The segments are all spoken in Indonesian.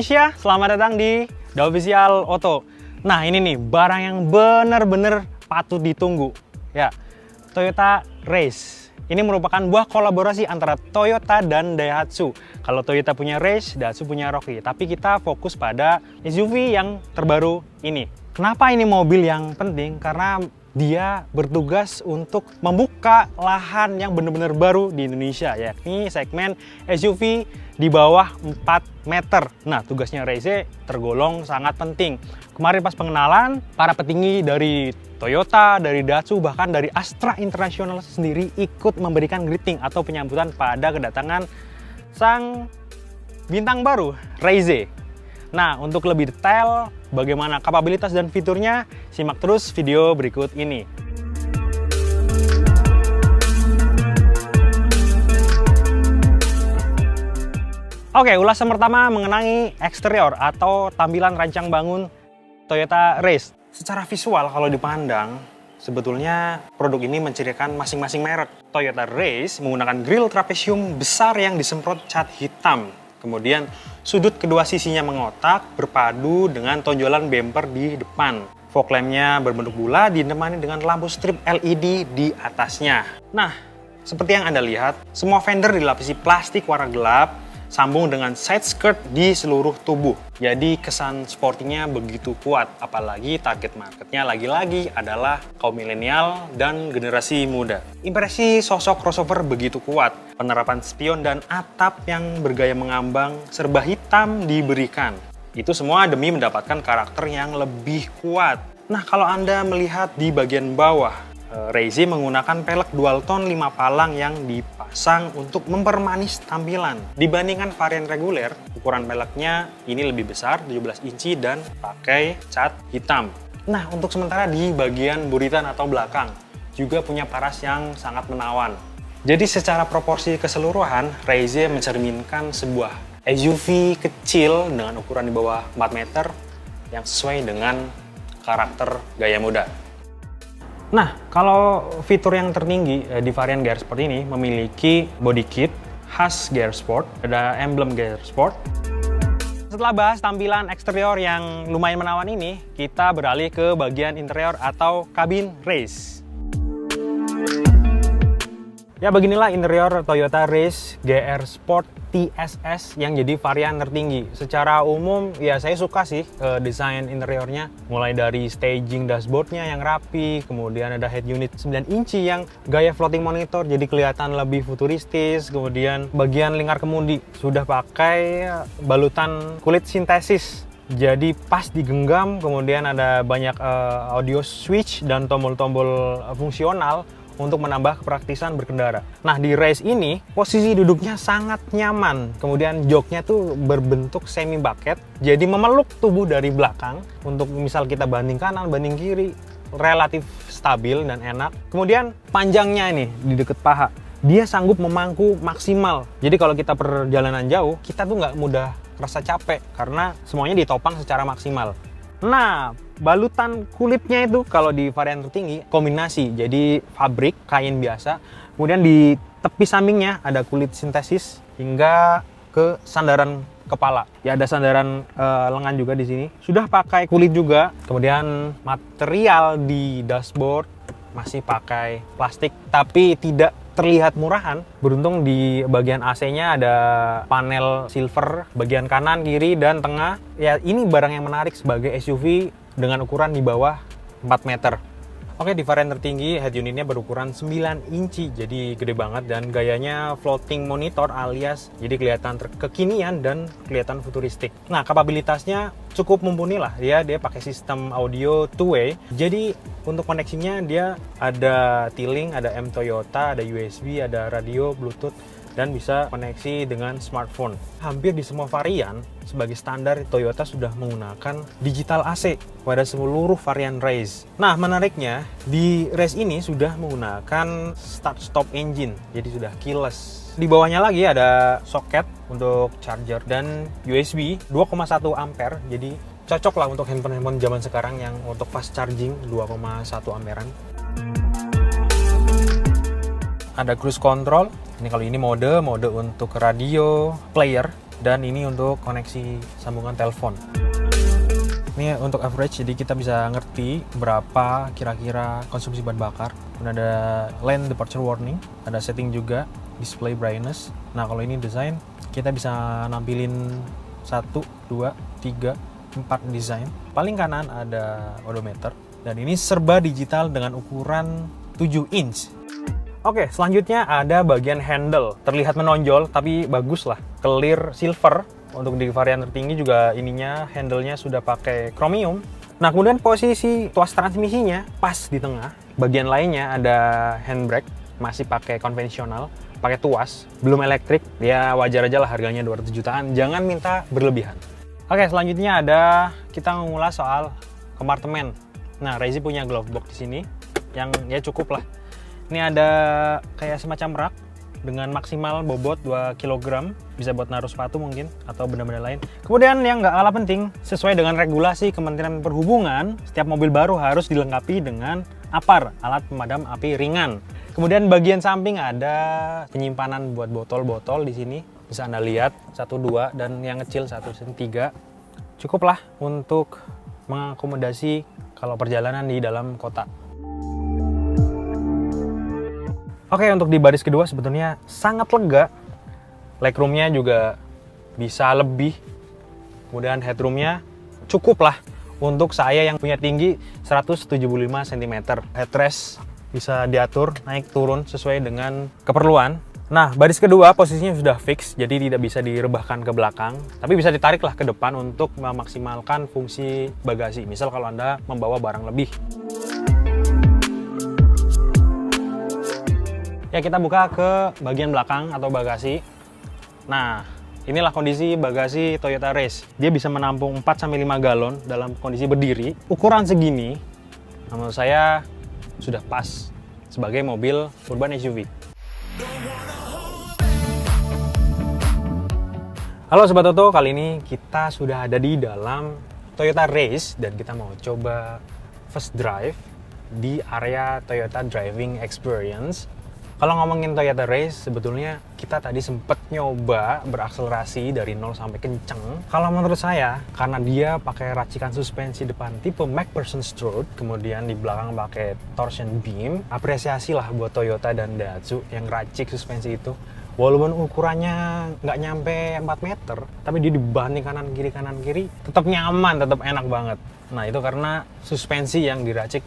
Indonesia, selamat datang di The Official Auto. Nah ini nih, barang yang bener-bener patut ditunggu. Ya, Toyota Race. Ini merupakan buah kolaborasi antara Toyota dan Daihatsu. Kalau Toyota punya Race, Daihatsu punya Rockie. Tapi kita fokus pada SUV yang terbaru ini. Kenapa ini mobil yang penting? Karena dia bertugas untuk membuka lahan yang benar-benar baru di Indonesia, yakni segmen SUV di bawah 4 meter. Nah, tugasnya Race tergolong sangat penting. Kemarin pas pengenalan, para petinggi dari Toyota, dari Daihatsu, bahkan dari Astra International sendiri ikut memberikan greeting atau penyambutan pada kedatangan sang bintang baru, Race. Nah, untuk lebih detail bagaimana kapabilitas dan fiturnya, simak terus video berikut ini. Oke, ulasan pertama mengenai eksterior atau tampilan rancang bangun Toyota Race. Secara visual kalau dipandang, sebetulnya produk ini mencirikan masing-masing merek. Toyota Race menggunakan grill trapesium besar yang disemprot cat hitam. Kemudian sudut kedua sisinya mengotak berpadu dengan tonjolan bumper di depan. Fog lamp-nya berbentuk bulat ditemani dengan lampu strip LED di atasnya. Nah, seperti yang Anda lihat, semua fender dilapisi plastik warna gelap, sambung dengan side skirt di seluruh tubuh. Jadi kesan sportingnya begitu kuat, apalagi target marketnya lagi-lagi adalah kaum milenial dan generasi muda. Impresi sosok crossover begitu kuat, penerapan spion dan atap yang bergaya mengambang serba hitam diberikan. Itu semua demi mendapatkan karakter yang lebih kuat. Nah, kalau Anda melihat di bagian bawah, Race menggunakan pelek dual tone 5 palang yang dipasang untuk mempermanis tampilan. Dibandingkan varian reguler, ukuran peleknya ini lebih besar, 17 inci dan pakai cat hitam. Nah, untuk sementara di bagian buritan atau belakang juga punya paras yang sangat menawan. Jadi secara proporsi keseluruhan, Race mencerminkan sebuah SUV kecil dengan ukuran di bawah 4 meter yang sesuai dengan karakter gaya muda. Nah, kalau fitur yang tertinggi di varian Gear Sport ini memiliki body kit khas Gear Sport, ada emblem Gear Sport. Setelah bahas tampilan eksterior yang lumayan menawan ini, kita beralih ke bagian interior atau kabin Race. Ya, beginilah interior Toyota Race GR Sport TSS yang jadi varian tertinggi. Secara umum, ya saya suka sih desain interiornya. Mulai dari staging dashboardnya yang rapi, kemudian ada head unit 9 inci yang gaya floating monitor jadi kelihatan lebih futuristis. Kemudian bagian lingkar kemudi sudah pakai balutan kulit sintesis. Jadi pas digenggam, kemudian ada banyak audio switch dan tombol-tombol fungsional untuk menambah kepraktisan berkendara. Nah, di Race ini posisi duduknya sangat nyaman. Kemudian joknya tuh berbentuk semi bucket, jadi memeluk tubuh dari belakang. Untuk misal kita banding kanan, banding kiri, relatif stabil dan enak. Kemudian panjangnya ini di dekat paha, dia sanggup memangku maksimal. Jadi kalau kita perjalanan jauh, kita tuh nggak mudah rasa capek karena semuanya ditopang secara maksimal. Nah, balutan kulitnya itu kalau di varian tertinggi kombinasi, jadi fabrik kain biasa, kemudian di tepi sampingnya ada kulit sintesis hingga ke sandaran kepala. Ya, ada sandaran lengan juga di sini. Sudah pakai kulit juga. Kemudian material di dashboard masih pakai plastik, tapi tidak terlihat murahan. Beruntung di bagian AC-nya ada panel silver bagian kanan, kiri, dan tengah. Ya, ini barang yang menarik sebagai SUV dengan ukuran di bawah 4 meter. Oke, di varian tertinggi head unitnya berukuran 9 inci, jadi gede banget dan gayanya floating monitor alias jadi kelihatan kekinian dan kelihatan futuristik. Nah, kapabilitasnya cukup mumpuni lah ya, dia pakai sistem audio two-way. Jadi untuk koneksinya dia ada T-Link, ada M Toyota, ada USB, ada radio, Bluetooth, dan bisa koneksi dengan smartphone. Hampir di semua varian, sebagai standar Toyota sudah menggunakan digital AC pada seluruh varian Race. Nah, menariknya di Race ini sudah menggunakan start-stop engine, jadi sudah keyless. Di bawahnya lagi ada soket untuk charger dan USB 2,1 ampere, jadi cocok lah untuk handphone-handphone zaman sekarang yang untuk fast charging 2,1 amperan. Ada cruise control. Ini kalau ini mode untuk radio player dan ini untuk koneksi sambungan telepon. Ini untuk average, jadi kita bisa ngerti berapa kira-kira konsumsi bahan bakar. Dan ada lane departure warning, ada setting juga display brightness. Nah kalau ini desain, kita bisa nampilin 1, 2, 3, 4 desain. Paling kanan ada odometer, dan ini serba digital dengan ukuran 7 inch. Oke, selanjutnya ada bagian handle. Terlihat menonjol, tapi bagus lah. Clear silver. Untuk di varian tertinggi juga ininya, handle-nya sudah pakai chromium. Nah, kemudian posisi tuas transmisinya pas di tengah. Bagian lainnya ada handbrake, masih pakai konvensional, pakai tuas, belum elektrik. Ya wajar aja lah harganya 200 jutaan, jangan minta berlebihan. Oke, selanjutnya ada kita mengulas soal kompartemen. Nah, Rezi punya glove box di sini yang ya cukup lah. Ini ada kayak semacam rak dengan maksimal bobot 2 kg, bisa buat naruh sepatu mungkin atau benda-benda lain. Kemudian yang nggak kalah penting, sesuai dengan regulasi Kementerian Perhubungan, setiap mobil baru harus dilengkapi dengan APAR, alat pemadam api ringan. Kemudian bagian samping ada penyimpanan buat botol-botol di sini. Bisa Anda lihat 1, 2 dan yang kecil 1, 3. Cukuplah untuk mengakomodasi kalau perjalanan di dalam kota. Oke, untuk di baris kedua sebetulnya sangat lega. Legroomnya juga bisa lebih. Kemudian headroomnya cukup lah untuk saya yang punya tinggi 175 cm. Headrest bisa diatur naik turun sesuai dengan keperluan. Nah, baris kedua posisinya sudah fix, jadi tidak bisa direbahkan ke belakang. Tapi bisa ditariklah ke depan untuk memaksimalkan fungsi bagasi. Misal kalau Anda membawa barang lebih. Ya, kita buka ke bagian belakang atau bagasi. Nah, inilah kondisi bagasi Toyota Race. Dia bisa menampung 4-5 galon dalam kondisi berdiri. Ukuran segini, menurut saya sudah pas sebagai mobil urban SUV. Halo Sobat Toto, kali ini kita sudah ada di dalam Toyota Race dan kita mau coba first drive di area Toyota Driving Experience. Kalau ngomongin Toyota Race, sebetulnya kita tadi sempet nyoba berakselerasi dari 0 sampai kenceng. Kalau menurut saya, karena dia pakai racikan suspensi depan tipe MacPherson Strut, kemudian di belakang pakai torsion beam, apresiasi lah buat Toyota dan Daihatsu yang racik suspensi itu. Walaupun ukurannya nggak nyampe 4 meter, tapi dia dibanting kanan kiri, tetap nyaman, tetap enak banget. Nah itu karena suspensi yang diracik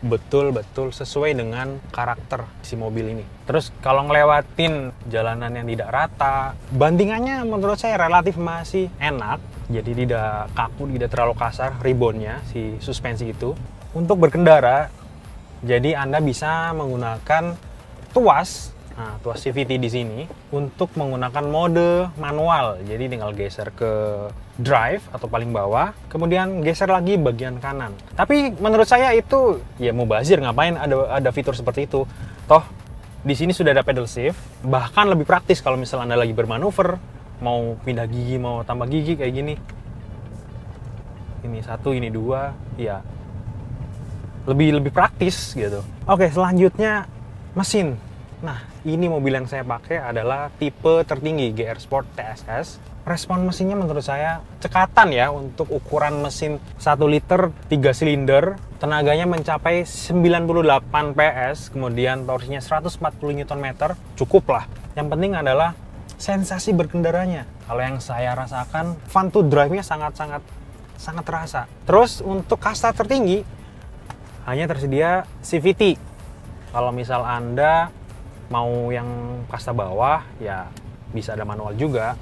betul-betul sesuai dengan karakter si mobil ini. Terus kalau ngelewatin jalanan yang tidak rata, bantingannya menurut saya relatif masih enak. Jadi tidak kaku, tidak terlalu kasar reboundnya si suspensi itu. Untuk berkendara, jadi Anda bisa menggunakan tuas. Nah, tuas CVT di sini untuk menggunakan mode manual. Jadi tinggal geser ke drive atau paling bawah, kemudian geser lagi bagian kanan. Tapi menurut saya itu ya mubazir, ngapain ada fitur seperti itu? Toh di sini sudah ada pedal shift, bahkan lebih praktis kalau misalnya Anda lagi bermanuver, mau pindah gigi, mau tambah gigi kayak gini. Ini 1, ini 2, ya lebih praktis gitu. Oke, selanjutnya mesin. Nah, ini mobil yang saya pakai adalah tipe tertinggi GR Sport TSS. Respon mesinnya menurut saya cekatan ya untuk ukuran mesin 1 liter 3 silinder. Tenaganya mencapai 98 PS, kemudian torsinya 140 Nm. Cukup lah. Yang penting adalah sensasi berkendaranya. Kalau yang saya rasakan, fun to drive-nya sangat terasa. Terus untuk kasta tertinggi hanya tersedia CVT. Kalau misal Anda mau yang kasta bawah, ya bisa ada manual juga.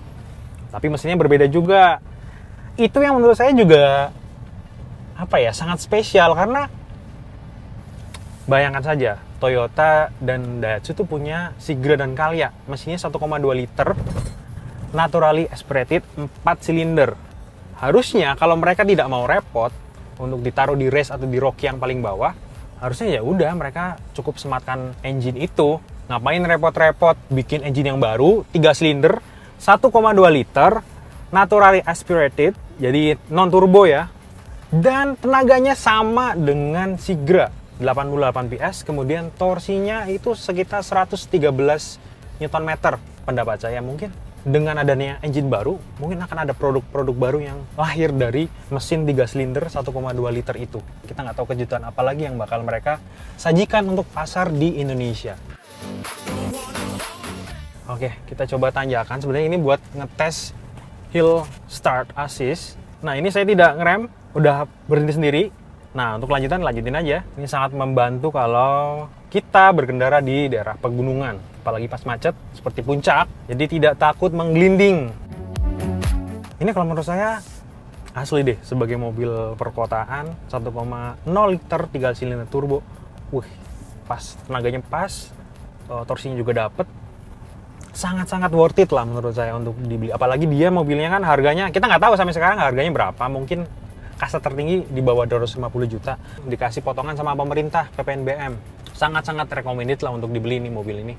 Tapi mesinnya berbeda juga. Itu yang menurut saya juga sangat spesial, karena bayangkan saja Toyota dan Daihatsu itu punya Sigra dan Calya. Mesinnya 1,2 liter, naturally aspirated, 4 silinder. Harusnya kalau mereka tidak mau repot untuk ditaruh di race atau di rocky yang paling bawah, harusnya ya udah mereka cukup sematkan engine itu. Ngapain repot-repot bikin engine yang baru, 3 silinder, 1,2 liter, naturally aspirated, jadi non-turbo ya. Dan tenaganya sama dengan Sigra, 88 PS, kemudian torsinya itu sekitar 113 Nm. Pendapat saya mungkin dengan adanya engine baru, mungkin akan ada produk-produk baru yang lahir dari mesin 3 silinder 1,2 liter itu. Kita nggak tahu kejutan apa lagi yang bakal mereka sajikan untuk pasar di Indonesia. Oke, kita coba tanjakan. Sebenarnya ini buat ngetes hill start assist. Nah, ini saya tidak ngerem, udah berhenti sendiri. Nah, untuk lanjutin aja. Ini sangat membantu kalau kita berkendara di daerah pegunungan, apalagi pas macet seperti puncak, jadi tidak takut menggelinding. Ini kalau menurut saya asli deh sebagai mobil perkotaan 1,0 liter 3 silinder turbo. Pas, tenaganya pas, torsinya juga dapet. Sangat-sangat worth it lah menurut saya untuk dibeli. Apalagi dia mobilnya kan harganya, kita nggak tahu sampai sekarang harganya berapa. Mungkin kasta tertinggi di bawah 250 juta. Dikasih potongan sama pemerintah, PPNBM. Sangat-sangat recommended lah untuk dibeli nih mobil ini.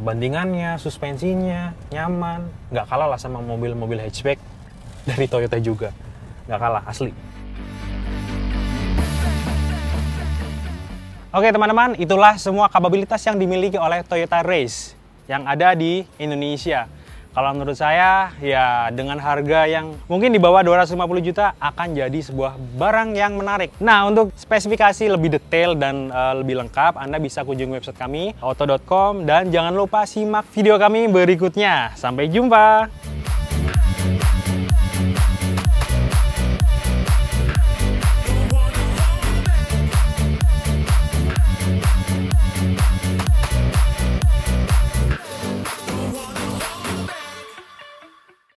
Bandingannya, suspensinya, nyaman. Nggak kalah lah sama mobil-mobil hatchback dari Toyota juga. Nggak kalah, asli. Oke teman-teman, itulah semua kapabilitas yang dimiliki oleh Toyota Race yang ada di Indonesia. Kalau menurut saya, ya dengan harga yang mungkin di bawah 250 juta akan jadi sebuah barang yang menarik. Nah, untuk spesifikasi lebih detail dan lebih lengkap, Anda bisa kunjungi website kami, auto.com, dan jangan lupa simak video kami berikutnya. Sampai jumpa!